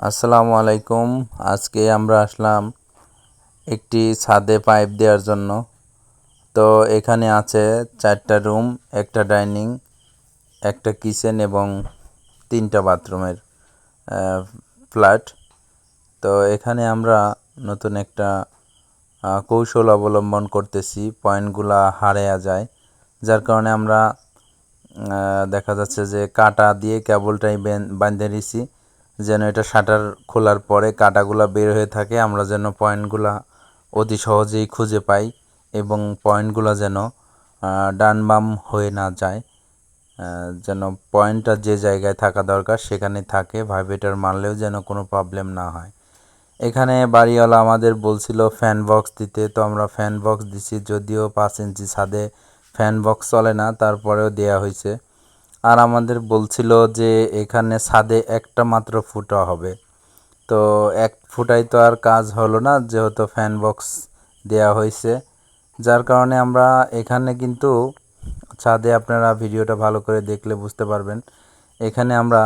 আসসালামু আলাইকুম। আজকে আমরা আসলাম একটি ছাদে পাইপ দেওয়ার জন্য। তো এখানে আছে 4টা রুম, একটা ডাইনিং, একটা কিচেন এবং 3টা বাথরুমের ফ্ল্যাট। তো এখানে আমরা নতুন একটা কৌশল অবলম্বন করতেছি, পয়েন্টগুলা হারায়া যায়, যার কারণে আমরা দেখা যাচ্ছে যে কাটা দিয়ে কেবলটাই বাঁধে দিছি, যেন এটা শাটার খোলার পরে কাটাগুলা বের হয়ে থাকে, আমরা যেন পয়েন্টগুলা অতি সহজেই খুঁজে পাই এবং পয়েন্টগুলা যেন ডান বাম হয়ে না যায়, যেন পয়েন্টটা যে জায়গায় থাকা দরকার সেখানে থাকে, ভাইব্রেটর মারলেও যেন কোনো প্রবলেম না হয়। এখানে বাড়িওয়ালা আমাদের বলছিল ফ্যান বক্স দিতে, তো আমরা ফ্যান বক্স দিছি, যদিও 5 ইঞ্চি ছাদে ফ্যান বক্স চলে না, তারপরেও দেয়া হয়েছে। আর আমাদের বলছিল যে এখানে ছাদে একটা মাত্র ফুটা হবে, তো এক ফুটাই তো আর কাজ হলো না, যেহেতু ফ্যান বক্স দেয়া হয়েছে, যার কারণে আমরা এখানে কিন্তু ছাদে, আপনারা ভিডিওটা ভালো করে দেখলে বুঝতে পারবেন, এখানে আমরা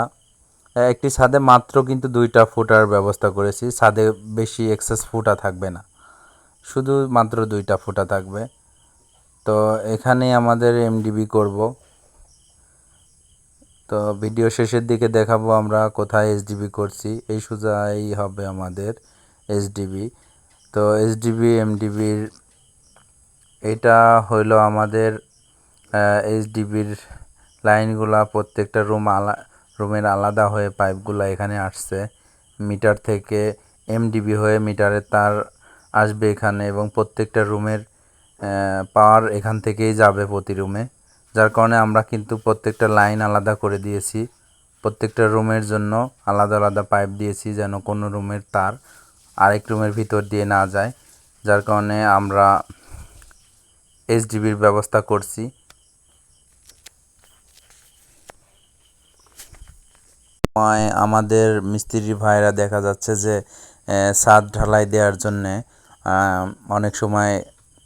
একটি ছাদে মাত্র কিন্তু 2টা ফুটার ব্যবস্থা করেছি। ছাদে বেশি এক্সেস ফুটা থাকবে না, শুধু মাত্র 2টা ফুটা থাকবে। তো এখানে আমাদের এমডিবি করব। তো ভিডিও শেষের দিকে দেখাবো আমরা কোথায় এসডিবি করছি। এই সোজাই হবে আমাদের এসডিবি। তো এসডিবি এমডিবির এটা হইলো আমাদের এসডিবির লাইনগুলা, প্রত্যেকটা রুমের আলাদা হয়ে পাইপগুলা এখানে আসছে। মিটার থেকে এমডিবি হয়ে মিটারের তার আসবে এখানে, এবং প্রত্যেকটা রুমের পাওয়ার এখান থেকেই যাবে প্রতি রুমে, যার কারণে আমরা কিন্তু প্রত্যেকটা লাইন আলাদা করে দিয়েছি। প্রত্যেকটা রুমের জন্য আলাদা আলাদা পাইপ দিয়েছি, যেন কোনো রুমের তার আরেক রুমের ভিতর দিয়ে না যায়, যার কারণে আমরা এসডিবির ব্যবস্থা করছি। আমাদের মিস্ত্রি ভাইরা দেখা যাচ্ছে যে ছাদ ঢালাই দেওয়ার জন্যে অনেক সময়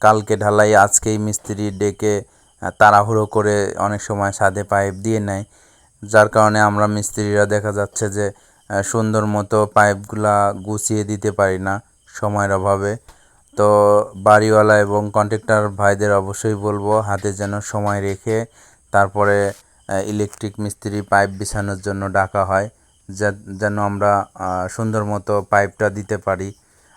কালকে ঢালাই আজকেই মিস্ত্রি ডেকে তাড়াহুড়ো করে অনেক সময় ছাদে পাইপ দিয়ে নেয়, যার কারণে আমরা মিস্ত্রিরা দেখা যাচ্ছে যে সুন্দর মতো পাইপগুলা গুছিয়ে দিতে পারি না সময়ের অভাবে। তো বাড়িওয়ালা এবং কন্ট্রাক্টর ভাইদের অবশ্যই বলবো হাতে যেন সময় রেখে তারপরে ইলেকট্রিক মিস্ত্রি পাইপ বিছানোর জন্য ডাকা হয়, যেন আমরা সুন্দর মতো পাইপটা দিতে পারি।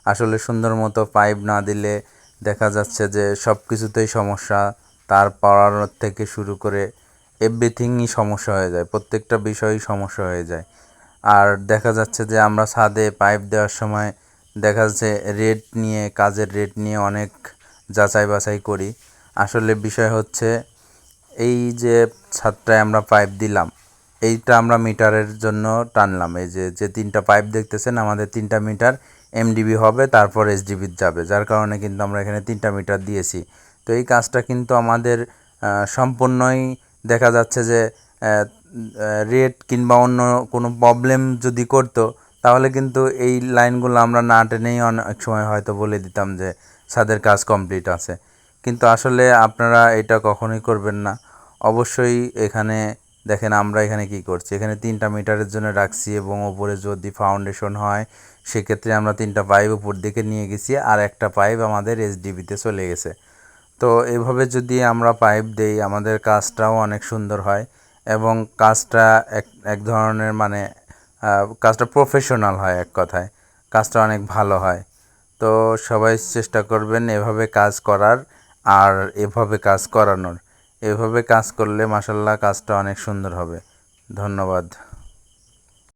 আসলে সুন্দর মতো পাইপ না দিলে দেখা যাচ্ছে যে সব কিছুতেই সমস্যা, তার পড়ানোর থেকে শুরু করে এভরিথিংই সমস্যা হয়ে যায়, প্রত্যেকটা বিষয়ই সমস্যা হয়ে যায়। আর দেখা যাচ্ছে যে আমরা ছাদে পাইপ দেওয়ার সময় দেখা যাচ্ছে কাজের রেট নিয়ে অনেক যাচাই বাছাই করি। আসলে বিষয় হচ্ছে এই যে ছাদটায় আমরা পাইপ দিলাম, এইটা আমরা মিটারের জন্য টানলাম, এই যে 3টা পাইপ দেখতেছেন, আমাদের 3টা মিটার এমডিবি হবে, তারপর এসডিবি যাবে, যার কারণে কিন্তু আমরা এখানে 3টা মিটার দিয়েছি। তো এই কাজটা কিন্তু আমাদের সম্পূর্ণই দেখা যাচ্ছে যে রেট কিংবা অন্য কোনো প্রবলেম যদি করতো, তাহলে কিন্তু এই লাইনগুলো আমরা না টেনেই অনেক সময় হয়তো বলে দিতাম যে ছাদের কাজ কমপ্লিট আছে, কিন্তু আসলে আপনারা এটা কখনোই করবেন না। অবশ্যই এখানে দেখেন আমরা এখানে কি করছি, এখানে 3টা মিটারের জন্য রাখছি, এবং ওপরে যদি ফাউন্ডেশন হয় সেক্ষেত্রে আমরা 3টা পাইপ উপর দিকে নিয়ে গেছি, আর একটা পাইপ আমাদের এসডিবিতে চলে গেছে। তো এভাবে যদি আমরা পাইপ দেই আমাদের কাজটাও অনেক সুন্দর হয়, এবং কাজটা এক ধরনের মানে কাজটা প্রফেশনাল হয়, এক কথায় কাজটা অনেক ভালো হয়। তো সবাই চেষ্টা করবেন এভাবে কাজ করার, আর এভাবে কাজ করানোর। এভাবে কাজ করলে মাশাআল্লাহ কাজটা অনেক সুন্দর হবে। ধন্যবাদ।